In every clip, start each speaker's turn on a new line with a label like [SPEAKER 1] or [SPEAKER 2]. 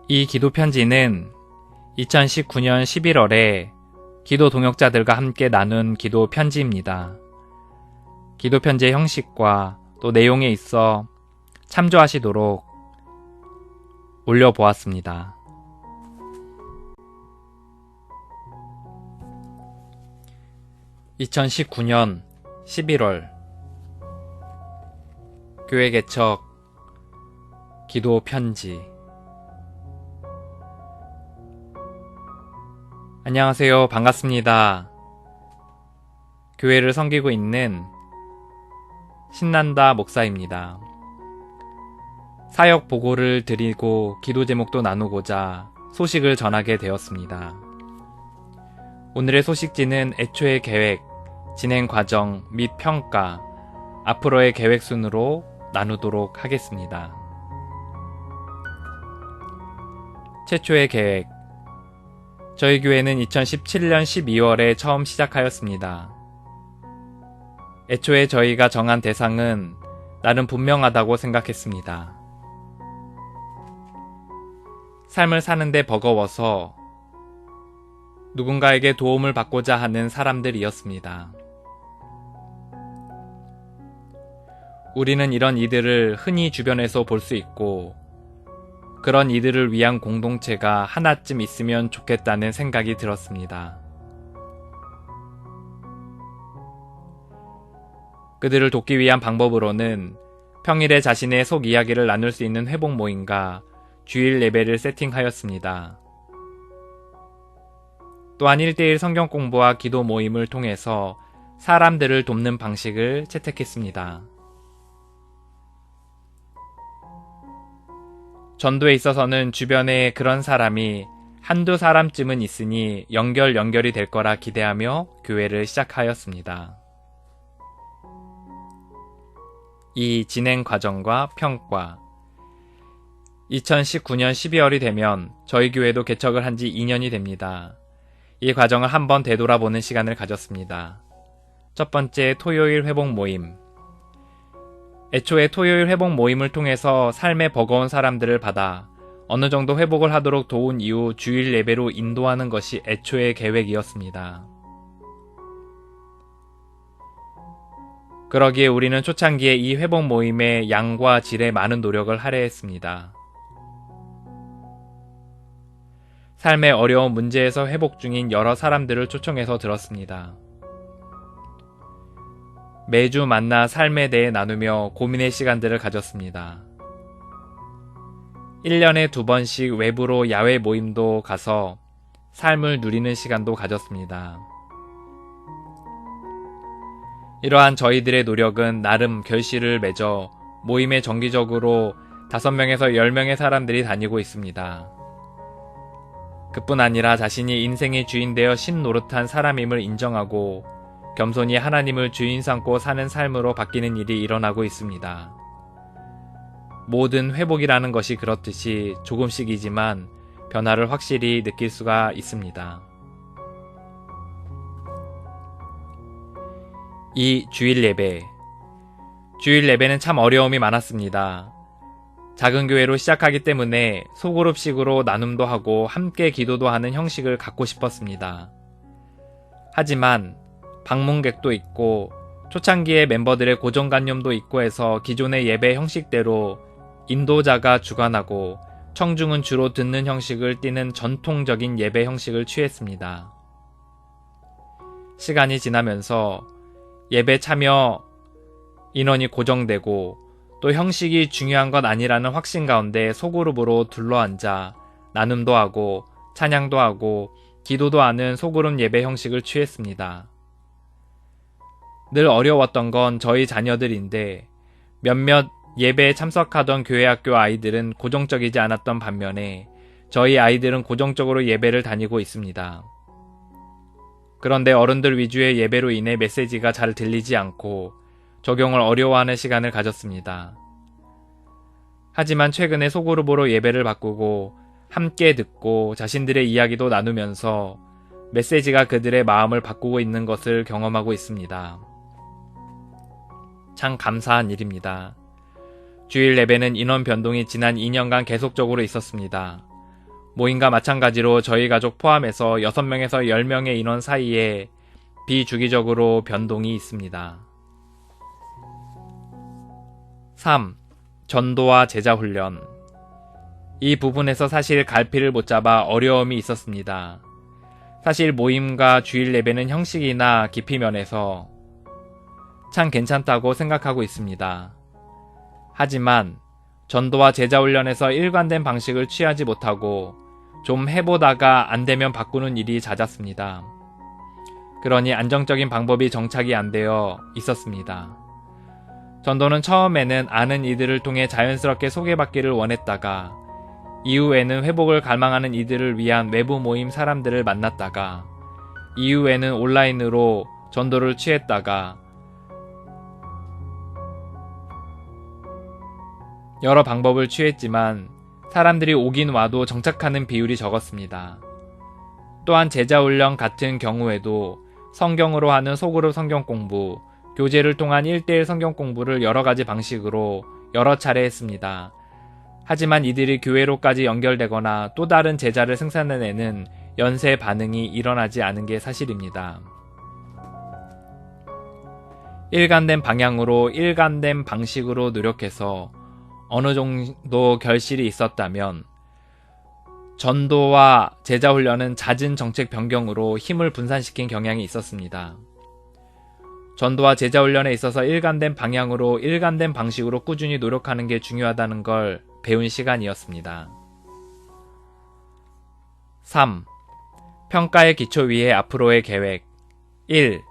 [SPEAKER 1] 이 기도 편지는 2019년 11월에 기도 동역자들과 함께 나눈 기도 편지입니다. 기도 편지의 형식과 또 내용에 있어 참조하시도록 올려보았습니다. (2019년 11월) 교회 개척 기도 편지. 안녕하세요. 반갑습니다. 교회를 섬기고 있는 신난다 목사입니다. 사역 보고를 드리고 기도 제목도 나누고자 소식을 전하게 되었습니다. 오늘의 소식지는 애초의 계획, 진행 과정 및 평가, 앞으로의 계획 순으로 나누도록 하겠습니다. 최초의 계획. 저희 교회는 2017년 12월에 처음 시작하였습니다. 애초에 저희가 정한 대상은 나름 분명하다고 생각했습니다. 삶을 사는데 버거워서 누군가에게 도움을 받고자 하는 사람들이었습니다. 우리는 이런 이들을 흔히 주변에서 볼 수 있고 그런 이들을 위한 공동체가 하나쯤 있으면 좋겠다는 생각이 들었습니다. 그들을 돕기 위한 방법으로는 평일에 자신의 속 이야기를 나눌 수 있는 회복 모임과 주일 예배를 세팅하였습니다. 또한 1대1 성경 공부와 기도 모임을 통해서 사람들을 돕는 방식을 채택했습니다. 전도에 있어서는 주변에 그런 사람이 한두 사람쯤은 있으니 연결이 될 거라 기대하며 교회를 시작하였습니다. 이 진행 과정과 평가. 2019년 12월이 되면 저희 교회도 개척을 한 지 2년이 됩니다. 이 과정을 한번 되돌아보는 시간을 가졌습니다. 첫 번째, 토요일 회복 모임. 애초에 토요일 회복 모임을 통해서 삶에 버거운 사람들을 받아 어느 정도 회복을 하도록 도운 이후 주일 예배로 인도하는 것이 애초의 계획이었습니다. 그러기에 우리는 초창기에 이 회복 모임의 양과 질에 많은 노력을 할애했습니다. 삶의 어려운 문제에서 회복 중인 여러 사람들을 초청해서 들었습니다. 매주 만나 삶에 대해 나누며 고민의 시간들을 가졌습니다. 1년에 2번씩 외부로 야외 모임도 가서 삶을 누리는 시간도 가졌습니다. 이러한 저희들의 노력은 나름 결실을 맺어 모임에 정기적으로 5명에서 10명의 사람들이 다니고 있습니다. 그뿐 아니라 자신이 인생의 주인 되어 신노릇한 사람임을 인정하고 겸손히 하나님을 주인 삼고 사는 삶으로 바뀌는 일이 일어나고 있습니다. 모든 회복이라는 것이 그렇듯이 조금씩이지만 변화를 확실히 느낄 수가 있습니다. 이 주일 예배. 주일 예배는 참 어려움이 많았습니다. 작은 교회로 시작하기 때문에 소그룹식으로 나눔도 하고 함께 기도도 하는 형식을 갖고 싶었습니다. 하지만 방문객도 있고 초창기에 멤버들의 고정관념도 있고 해서 기존의 예배 형식대로 인도자가 주관하고 청중은 주로 듣는 형식을 띠는 전통적인 예배 형식을 취했습니다. 시간이 지나면서 예배 참여 인원이 고정되고 또 형식이 중요한 건 아니라는 확신 가운데 소그룹으로 둘러앉아 나눔도 하고 찬양도 하고 기도도 하는 소그룹 예배 형식을 취했습니다. 늘 어려웠던 건 저희 자녀들인데 몇몇 예배에 참석하던 교회학교 아이들은 고정적이지 않았던 반면에 저희 아이들은 고정적으로 예배를 다니고 있습니다. 그런데 어른들 위주의 예배로 인해 메시지가 잘 들리지 않고 적용을 어려워하는 시간을 가졌습니다. 하지만 최근에 소그룹으로 예배를 바꾸고 함께 듣고 자신들의 이야기도 나누면서 메시지가 그들의 마음을 바꾸고 있는 것을 경험하고 있습니다. 참 감사한 일입니다. 주일 예배는 인원 변동이 지난 2년간 계속적으로 있었습니다. 모임과 마찬가지로 저희 가족 포함해서 6명에서 10명의 인원 사이에 비주기적으로 변동이 있습니다. 3. 전도와 제자훈련. 이 부분에서 사실 갈피를 못 잡아 어려움이 있었습니다. 사실 모임과 주일 예배는 형식이나 깊이 면에서 참 괜찮다고 생각하고 있습니다. 하지만 전도와 제자훈련에서 일관된 방식을 취하지 못하고 좀 해보다가 안되면 바꾸는 일이 잦았습니다. 그러니 안정적인 방법이 정착이 안되어 있었습니다. 전도는 처음에는 아는 이들을 통해 자연스럽게 소개받기를 원했다가 이후에는 회복을 갈망하는 이들을 위한 외부 모임 사람들을 만났다가 이후에는 온라인으로 전도를 취했다가 여러 방법을 취했지만 사람들이 오긴 와도 정착하는 비율이 적었습니다. 또한 제자훈련 같은 경우에도 성경으로 하는 소그룹 성경 공부, 교제를 통한 1:1 성경 공부를 여러가지 방식으로 여러 차례 했습니다. 하지만 이들이 교회로까지 연결되거나 또 다른 제자를 생산해내는 연쇄 반응이 일어나지 않은 게 사실입니다. 일관된 방향으로 일관된 방식으로 노력해서 어느 정도 결실이 있었다면 전도와 제자훈련은 잦은 정책 변경으로 힘을 분산시킨 경향이 있었습니다. 전도와 제자훈련에 있어서 일관된 방향으로 일관된 방식으로 꾸준히 노력하는 게 중요하다는 걸 배운 시간이었습니다. 3. 평가의 기초 위에 앞으로의 계획. 1.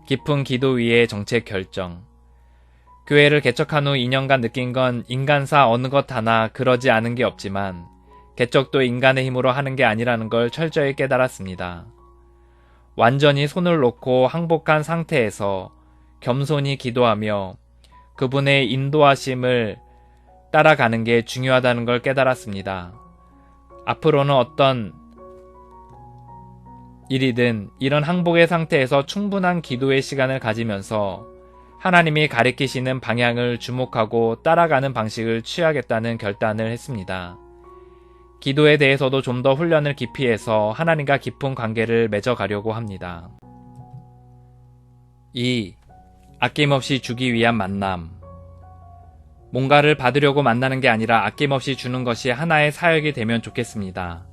[SPEAKER 1] 깊은 기도 위에 정책 결정. 교회를 개척한 후 2년간 느낀 건 인간사 어느 것 하나 그러지 않은 게 없지만 개척도 인간의 힘으로 하는 게 아니라는 걸 철저히 깨달았습니다. 완전히 손을 놓고 항복한 상태에서 겸손히 기도하며 그분의 인도하심을 따라가는 게 중요하다는 걸 깨달았습니다. 앞으로는 어떤 일이든 이런 항복의 상태에서 충분한 기도의 시간을 가지면서 하나님이 가리키시는 방향을 주목하고 따라가는 방식을 취하겠다는 결단을 했습니다. 기도에 대해서도 좀 더 훈련을 깊이 해서 하나님과 깊은 관계를 맺어가려고 합니다. 2. 아낌없이 주기 위한 만남. 뭔가를 받으려고 만나는 게 아니라 아낌없이 주는 것이 하나의 사역이 되면 좋겠습니다.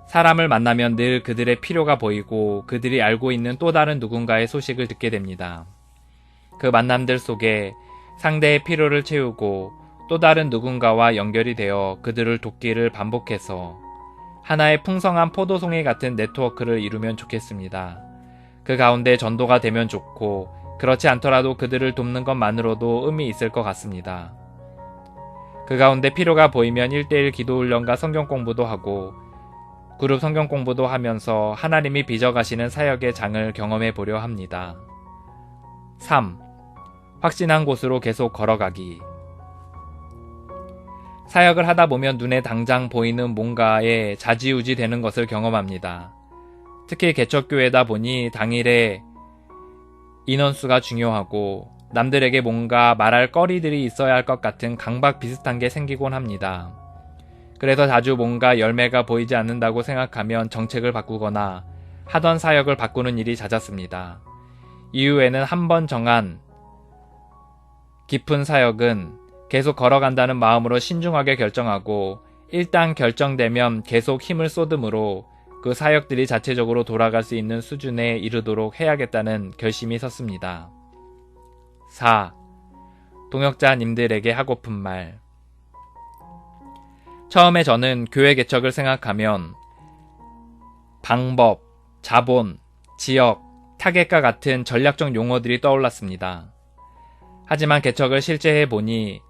[SPEAKER 1] 사람을 만나면 늘 그들의 필요가 보이고 그들이 알고 있는 또 다른 누군가의 소식을 듣게 됩니다. 그 만남들 속에 상대의 필요를 채우고 또 다른 누군가와 연결이 되어 그들을 돕기를 반복해서 하나의 풍성한 포도송이 같은 네트워크를 이루면 좋겠습니다. 그 가운데 전도가 되면 좋고 그렇지 않더라도 그들을 돕는 것만으로도 의미 있을 것 같습니다. 그 가운데 필요가 보이면 1:1 기도훈련과 성경 공부도 하고 그룹 성경 공부도 하면서 하나님이 빚어가시는 사역의 장을 경험해 보려 합니다. 3. 확신한 곳으로 계속 걸어가기. 사역을 하다 보면 눈에 당장 보이는 뭔가에 좌지우지 되는 것을 경험합니다. 특히 개척교회다 보니 당일에 인원수가 중요하고 남들에게 뭔가 말할 거리들이 있어야 할 것 같은 강박 비슷한 게 생기곤 합니다. 그래서 자주 뭔가 열매가 보이지 않는다고 생각하면 정책을 바꾸거나 하던 사역을 바꾸는 일이 잦았습니다. 이후에는 한번 정한 깊은 사역은 계속 걸어간다는 마음으로 신중하게 결정하고 일단 결정되면 계속 힘을 쏟음으로 그 사역들이 자체적으로 돌아갈 수 있는 수준에 이르도록 해야겠다는 결심이 섰습니다. 4. 동역자님들에게 하고픈 말. 처음에 저는 교회 개척을 생각하면 방법, 자본, 지역, 타겟과 같은 전략적 용어들이 떠올랐습니다. 하지만 개척을 실제 해보니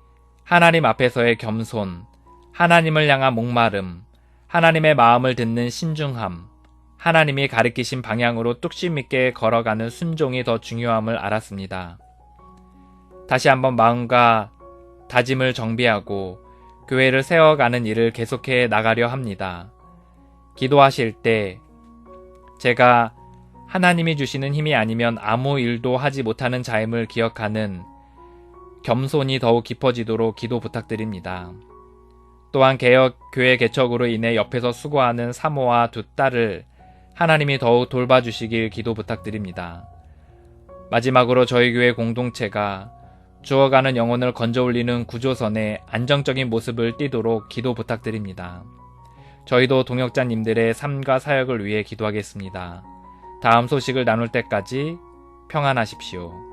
[SPEAKER 1] 하나님 앞에서의 겸손, 하나님을 향한 목마름, 하나님의 마음을 듣는 신중함, 하나님이 가리키신 방향으로 뚝심 있게 걸어가는 순종이 더 중요함을 알았습니다. 다시 한번 마음과 다짐을 정비하고 교회를 세워가는 일을 계속해 나가려 합니다. 기도하실 때 제가 하나님이 주시는 힘이 아니면 아무 일도 하지 못하는 자임을 기억하는 겸손이 더욱 깊어지도록 기도 부탁드립니다. 또한 교회 개척으로 인해 옆에서 수고하는 사모와 두 딸을 하나님이 더욱 돌봐주시길 기도 부탁드립니다. 마지막으로 저희 교회 공동체가 죽어가는 영혼을 건져 올리는 구조선의 안정적인 모습을 띠도록 기도 부탁드립니다. 저희도 동역자님들의 삶과 사역을 위해 기도하겠습니다. 다음 소식을 나눌 때까지 평안하십시오.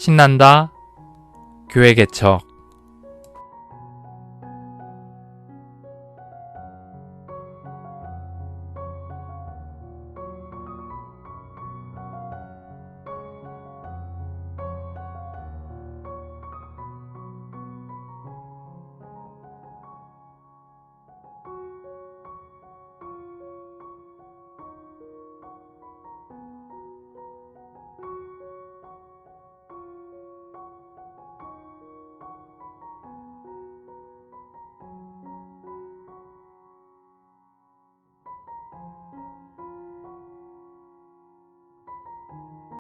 [SPEAKER 1] 신난다 교회 개척.